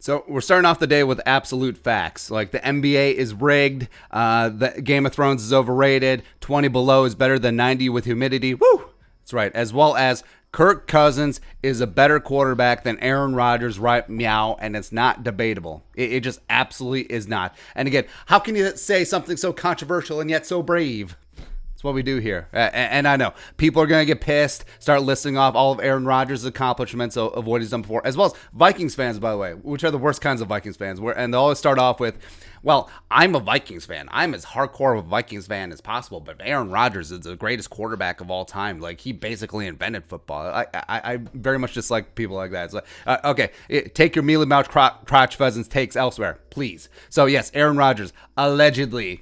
So we're starting off the day with absolute facts. Like the NBA is rigged. The Game of Thrones is overrated. 20 below is better than 90 with humidity. Woo! That's right. As well as Kirk Cousins is a better quarterback than Aaron Rodgers, right? Meow. And it's not debatable. It just absolutely is not. And again, how can you say something so controversial and yet so brave? What we do here. And I know people are going to get pissed, start listing off all of Aaron Rodgers' accomplishments of what he's done before, as well as Vikings fans, by the way, which are the worst kinds of Vikings fans. And they always start off with, well, I'm a Vikings fan. I'm as hardcore of a Vikings fan as possible, but Aaron Rodgers is the greatest quarterback of all time. Like, he basically invented football. I very much dislike people like that. It's like, okay, take your mealy mouth crotch pheasants takes elsewhere, please. So, yes, Aaron Rodgers allegedly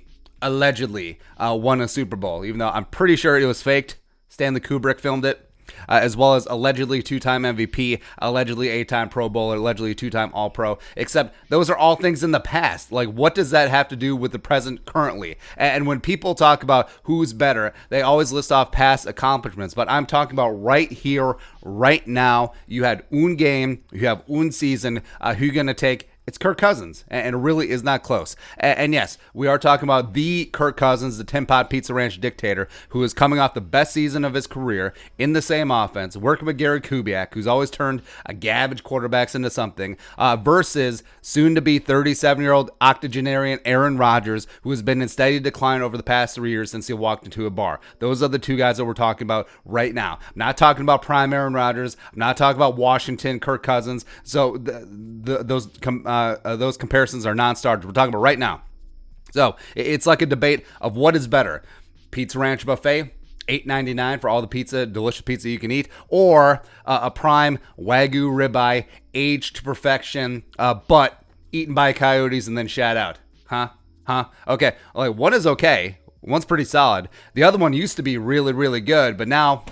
won a Super Bowl, even though I'm pretty sure it was faked. Stanley Kubrick filmed it, as well as allegedly 2-time MVP, allegedly 8-time Pro Bowler, allegedly 2-time All-Pro, except those are all things in the past. Like, what does that have to do with the present currently? And when people talk about who's better, they always list off past accomplishments, but I'm talking about right here, right now. You had un game, you have un season, who you going to take? It's Kirk Cousins, and it really is not close. And yes, we are talking about the Kirk Cousins, the Tin Pot Pizza Ranch dictator, who is coming off the best season of his career in the same offense, working with Gary Kubiak, who's always turned a garbage quarterbacks into something, versus soon-to-be 37-year-old octogenarian Aaron Rodgers, who has been in steady decline over the past 3 years since he walked into a bar. Those are the two guys that we're talking about right now. I'm not talking about prime Aaron Rodgers. I'm not talking about Washington Kirk Cousins. So those comparisons are non-starters. We're talking about right now. So it's like a debate of what is better: Pizza Ranch buffet, $8.99 for all the pizza, delicious pizza you can eat, or a prime Wagyu ribeye, aged to perfection, but eaten by coyotes and then shat out. Huh? Okay. Like, one is okay. One's pretty solid. The other one used to be really, really good, but now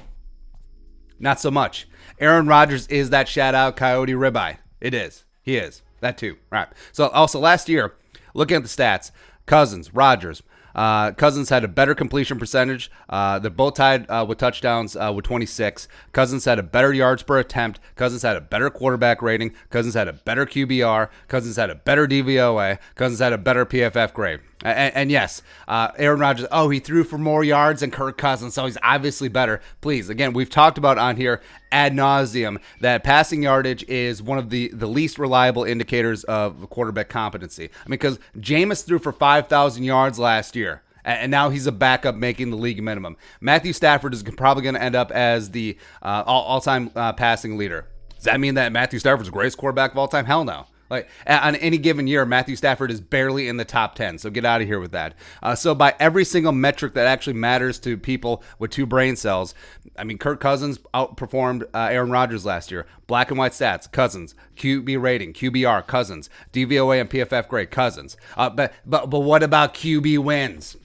not so much. Aaron Rodgers is that shat out coyote ribeye. It is. He is. That too. Right. So also last year, looking at the stats, Cousins, Rodgers. Cousins had a better completion percentage. They're both tied with touchdowns with 26. Cousins had a better yards per attempt. Cousins had a better quarterback rating. Cousins had a better QBR. Cousins had a better DVOA. Cousins had a better PFF grade. And yes, Aaron Rodgers, he threw for more yards than Kirk Cousins, so he's obviously better. Please, again, we've talked about on here ad nauseum that passing yardage is one of the least reliable indicators of quarterback competency. I mean, because Jameis threw for 5,000 yards last year, and now he's a backup making the league minimum. Matthew Stafford is probably going to end up as the all-time passing leader. Does that mean that Matthew Stafford's the greatest quarterback of all time? Hell no. Like, on any given year, Matthew Stafford is barely in the top 10, so get out of here with that. So by every single metric that actually matters to people with two brain cells, I mean, Kirk Cousins outperformed Aaron Rodgers last year. Black and white stats, Cousins. QB rating, QBR, Cousins. DVOA and PFF grade, Cousins. But what about QB wins?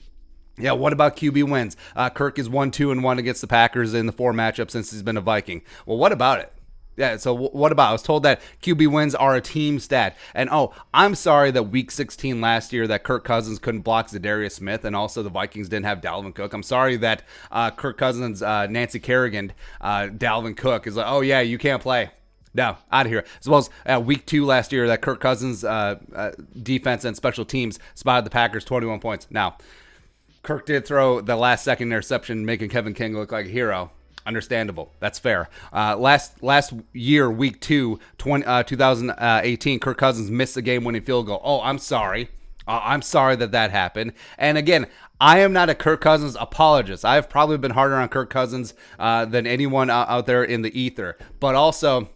Yeah, what about QB wins? Kirk is 1-2-1 against the Packers in the 4 matchups since he's been a Viking. Well, what about it? Yeah, so what about? I was told that QB wins are a team stat. And I'm sorry that week 16 last year that Kirk Cousins couldn't block Zadarius Smith, and also the Vikings didn't have Dalvin Cook. I'm sorry that Kirk Cousins, Nancy Kerrigan, Dalvin Cook is like, oh yeah, you can't play. No, out of here. As well as week 2 last year that Kirk Cousins' defense and special teams spotted the Packers 21 points. Now, Kirk did throw the last second interception, making Kevin King look like a hero. Understandable. That's fair. Last year, week 2, 2018, Kirk Cousins missed the game-winning field goal. Oh, I'm sorry. I'm sorry that happened. And again, I am not a Kirk Cousins apologist. I've probably been harder on Kirk Cousins than anyone out there in the ether. But also,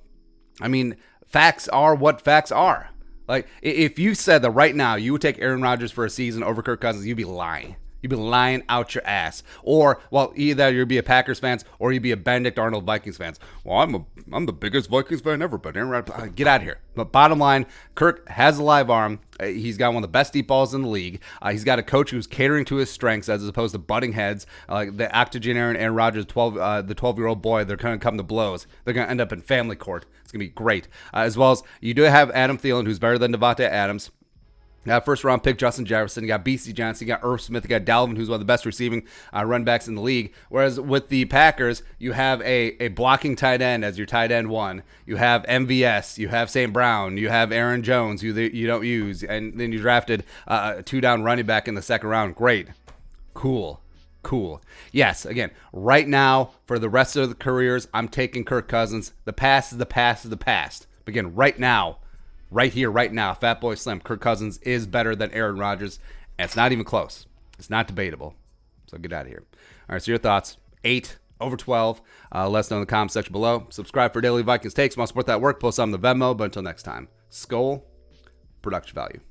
I mean, facts are what facts are. Like, if you said that right now you would take Aaron Rodgers for a season over Kirk Cousins, you'd be lying. You'd be lying out your ass. Or, well, either you'd be a Packers fans or you'd be a Benedict Arnold Vikings fans. Well, I'm the biggest Vikings fan ever, but Aaron Rodgers, get out of here. But bottom line, Kirk has a live arm. He's got one of the best deep balls in the league. He's got a coach who's catering to his strengths as opposed to butting heads. Like the octogenarian Aaron Rodgers, the 12-year-old boy, they're going to come to blows. They're going to end up in family court. It's going to be great. As well as you do have Adam Thielen, who's better than Devontae Adams. First round pick Justin Jefferson. You got BC Johnson. You got Irv Smith. You got Dalvin, who's one of the best receiving run backs in the league. Whereas with the Packers, you have a blocking tight end as your tight end one. You have MVS. You have St. Brown. You have Aaron Jones, who you don't use. And then you drafted a 2-down running back in the second round. Great. Cool. Yes, again, right now, for the rest of the careers, I'm taking Kirk Cousins. The past is the past is the past. But again, right now, right here, right now, Fatboy Slim, Kirk Cousins is better than Aaron Rodgers, and it's not even close. It's not debatable. So get out of here. All right, so your thoughts, 8 over 12. Let us know in the comment section below. Subscribe for daily Vikings takes. Want to support that work, post on the Venmo. But until next time, Skol, production value.